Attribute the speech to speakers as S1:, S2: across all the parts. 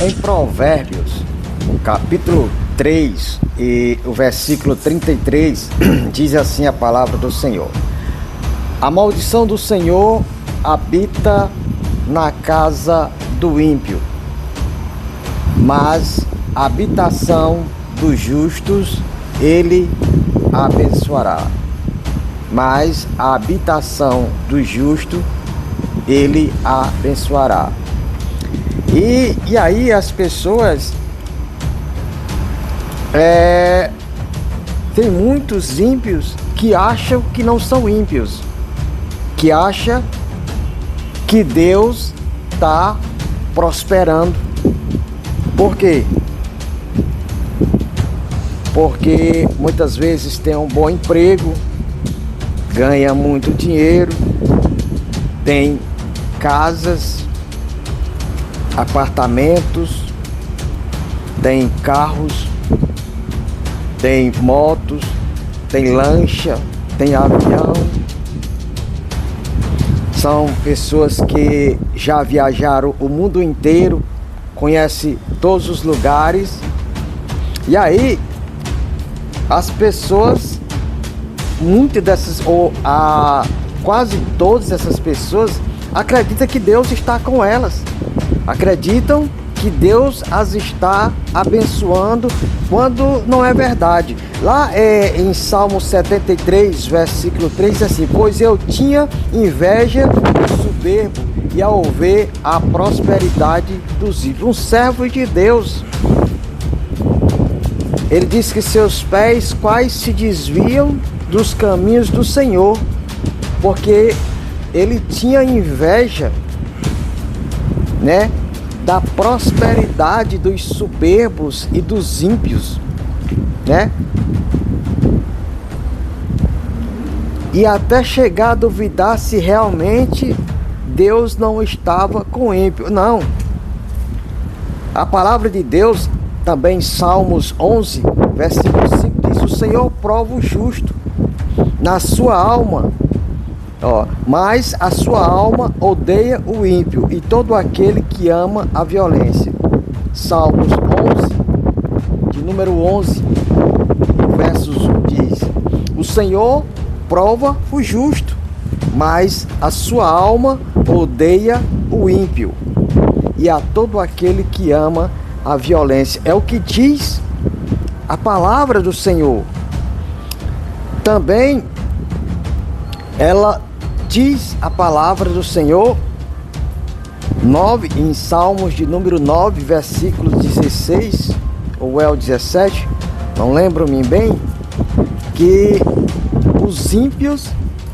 S1: Em Provérbios, capítulo 3 e o versículo 33, diz assim a palavra do Senhor: a maldição do Senhor habita na casa do ímpio, mas a habitação dos justos ele abençoará. Mas a habitação do justo ele abençoará. E aí as pessoas tem muitos ímpios que acham que não são ímpios, que acham que Deus está prosperando. Por quê? Porque muitas vezes tem um bom emprego, ganha muito dinheiro, tem casas, apartamentos, tem carros, tem motos, tem lancha, tem avião. São pessoas que já viajaram o mundo inteiro, conhecem todos os lugares. E aí, as pessoas, muitas dessas, quase todas essas pessoas, acreditam que Deus está com elas. Acreditam que Deus as está abençoando, quando não é verdade. Lá em Salmo 73, versículo 3, diz assim: pois eu tinha inveja do soberbo e ao ver a prosperidade dos ímpios. Um servo de Deus, ele diz que seus pés quais se desviam dos caminhos do Senhor, porque ele tinha inveja, da prosperidade dos soberbos e dos ímpios, E até chegar a duvidar se realmente Deus não estava com o ímpio. Não. A palavra de Deus, também em Salmos 11, versículo 5, diz: o Senhor prova o justo na sua alma, mas a sua alma odeia o ímpio e todo aquele que ama a violência. Salmos 11, de número 11, versos 1 diz: o Senhor prova o justo, mas a sua alma odeia o ímpio e a todo aquele que ama a violência. É o que diz a palavra do Senhor. Também ela diz a palavra do Senhor em Salmos de número 9, versículo 16 ou é o 17, não lembro-me bem, que os ímpios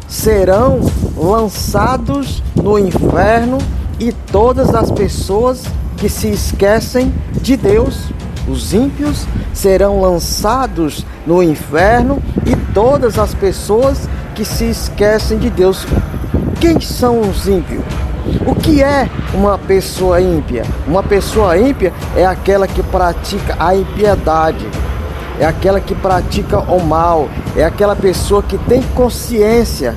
S1: serão lançados no inferno e todas as pessoas que se esquecem de Deus. Os ímpios serão lançados no inferno e todas as pessoas que se esquecem de Deus. Quem são os ímpios? O que é uma pessoa ímpia? Uma pessoa ímpia é aquela que pratica a impiedade, é aquela que pratica o mal, é aquela pessoa que tem consciência,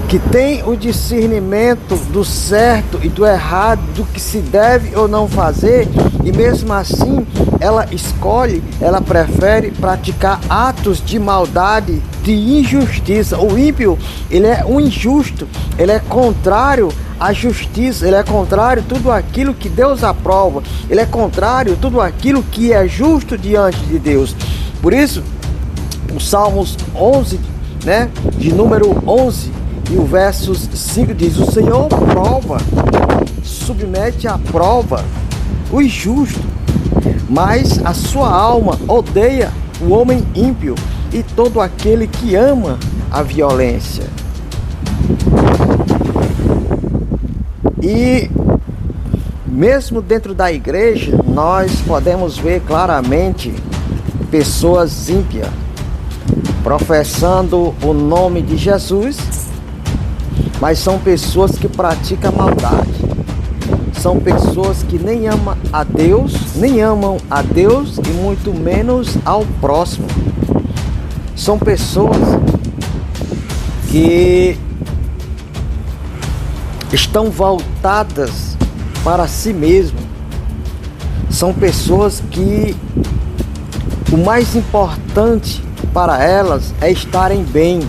S1: que tem o discernimento do certo e do errado, do que se deve ou não fazer, e mesmo assim ela escolhe, ela prefere praticar atos de maldade, de injustiça. O ímpio, ele é um injusto, ele é contrário à justiça, ele é contrário a tudo aquilo que Deus aprova, ele é contrário a tudo aquilo que é justo diante de Deus. Por isso, o Salmos 11, de número 11, e o verso 5 diz: o Senhor prova, submete à prova o injusto, mas a sua alma odeia o homem ímpio e todo aquele que ama a violência. E mesmo dentro da igreja, nós podemos ver claramente pessoas ímpias professando o nome de Jesus, mas são pessoas que praticam maldade. São pessoas que nem amam a Deus e muito menos ao próximo. São pessoas que estão voltadas para si mesmo. são pessoas que o mais importante para elas é estarem bem,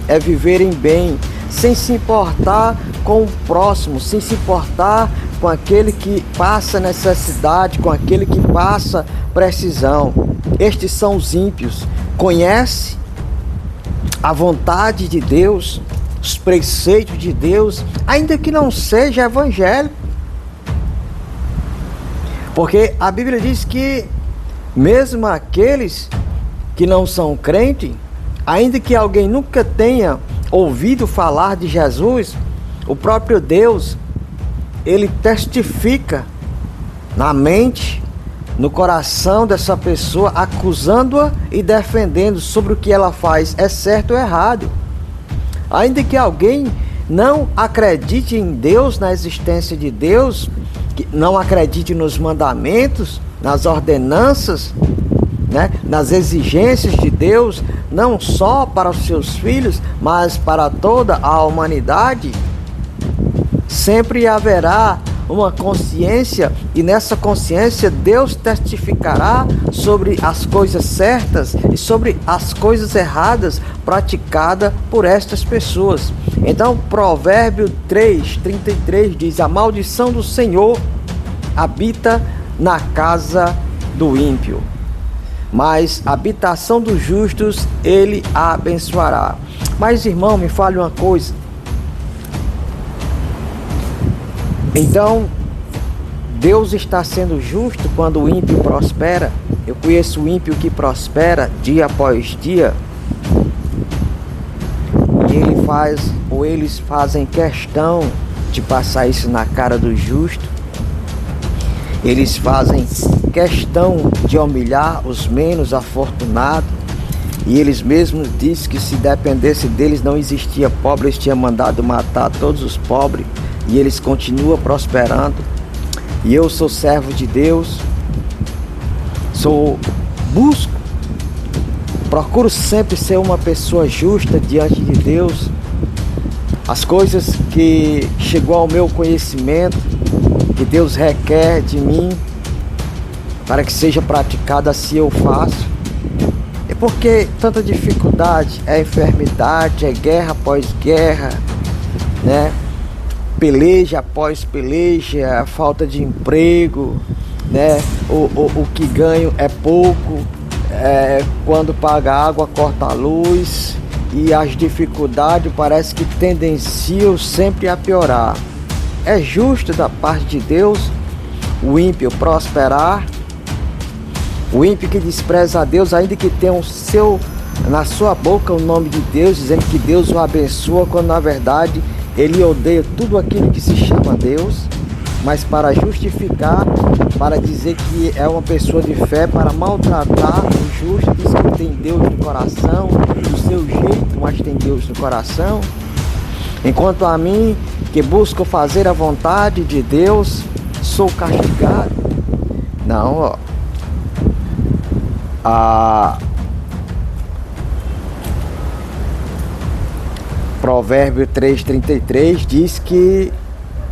S1: é viverem bem, sem se importar com o próximo, sem se importar com aquele que passa necessidade, com aquele que passa precisão. Estes são os ímpios. Conhece a vontade de Deus, os preceitos de Deus, ainda que não seja evangélico. Porque a Bíblia diz que mesmo aqueles que não são crentes, ainda que alguém nunca tenha ouvido falar de Jesus, o próprio Deus, ele testifica na mente, no coração dessa pessoa, acusando-a e defendendo sobre o que ela faz, é certo ou errado. Ainda que alguém não acredite em Deus, na existência de Deus, que não acredite nos mandamentos, nas ordenanças, né, nas exigências de Deus, não só para os seus filhos, mas para toda a humanidade, sempre haverá uma consciência, e nessa consciência Deus testificará sobre as coisas certas e sobre as coisas erradas praticadas por estas pessoas. Então, Provérbio 3:33 diz: a maldição do Senhor habita na casa do ímpio, mas a habitação dos justos ele a abençoará. Mas, irmão, me fale uma coisa. Então, Deus está sendo justo quando o ímpio prospera? Eu conheço o ímpio que prospera dia após dia, e ele faz, ou eles fazem questão de passar isso na cara do justo. Eles fazem questão de humilhar os menos afortunados, e eles mesmos dizem que se dependesse deles não existia pobre, eles tinham mandado matar todos os pobres, e eles continuam prosperando. E eu sou servo de Deus, procuro sempre ser uma pessoa justa diante de Deus. As coisas que chegou ao meu conhecimento, que Deus requer de mim para que seja praticada, assim eu faço. É porque tanta dificuldade, é enfermidade, é guerra após guerra, né? Peleja após peleja, falta de emprego, né? O que ganho é pouco, quando paga água corta a luz, e as dificuldades parece que tendenciam sempre a piorar. É justo da parte de Deus o ímpio prosperar, o ímpio que despreza a Deus, ainda que tenha na sua boca o nome de Deus, dizendo que Deus o abençoa, quando na verdade ele odeia tudo aquilo que se chama Deus, mas para justificar, para dizer que é uma pessoa de fé, para maltratar o justo, diz que tem Deus no coração, do seu jeito, mas tem Deus no coração. Enquanto a mim, que busco fazer a vontade de Deus, sou castigado. Não, Provérbio 3:33 diz que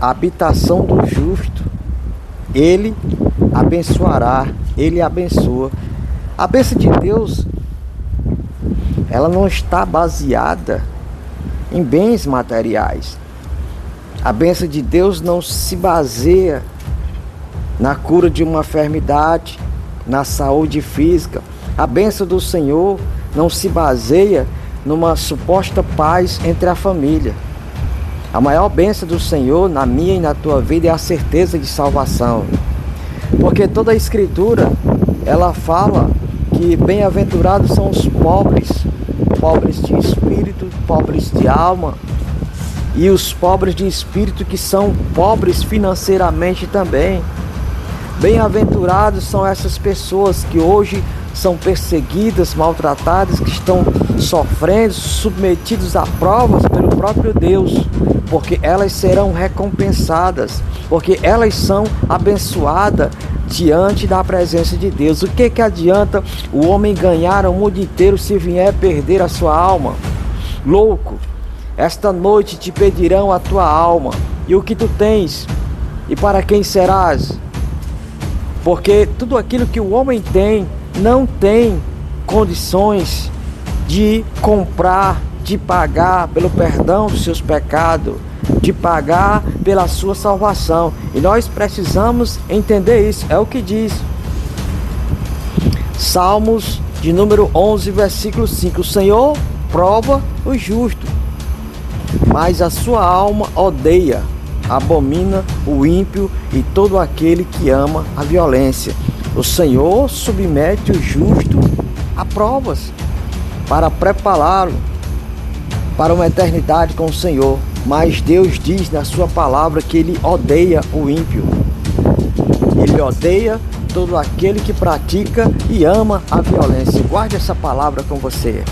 S1: a habitação do justo, ele abençoará, ele abençoa. A bênção de Deus, ela não está baseada em bens materiais. A bênção de Deus não se baseia na cura de uma enfermidade, na saúde física. A bênção do Senhor não se baseia numa suposta paz entre a família. A maior bênção do Senhor na minha e na tua vida é a certeza de salvação. Porque toda a Escritura, ela fala que bem-aventurados são os pobres, pobres de espírito, pobres de alma, e os pobres de espírito que são pobres financeiramente também. Bem-aventurados são essas pessoas que hoje são perseguidas, maltratadas, que estão sofrendo, submetidos a provas pelo próprio Deus, porque elas serão recompensadas, porque elas são abençoadas diante da presença de Deus. O que adianta o homem ganhar o mundo inteiro se vier perder a sua alma? Louco, esta noite te pedirão a tua alma, e o que tu tens, e para quem serás? Porque tudo aquilo que o homem tem, não tem condições de comprar, de pagar pelo perdão dos seus pecados, de pagar pela sua salvação. E nós precisamos entender isso. É o que diz Salmos de número 11, versículo 5. O Senhor prova o justo, mas a sua alma odeia, abomina o ímpio e todo aquele que ama a violência. O Senhor submete o justo a provas para prepará-lo para uma eternidade com o Senhor. Mas Deus diz na sua palavra que Ele odeia o ímpio. Ele odeia todo aquele que pratica e ama a violência. Guarde essa palavra com você.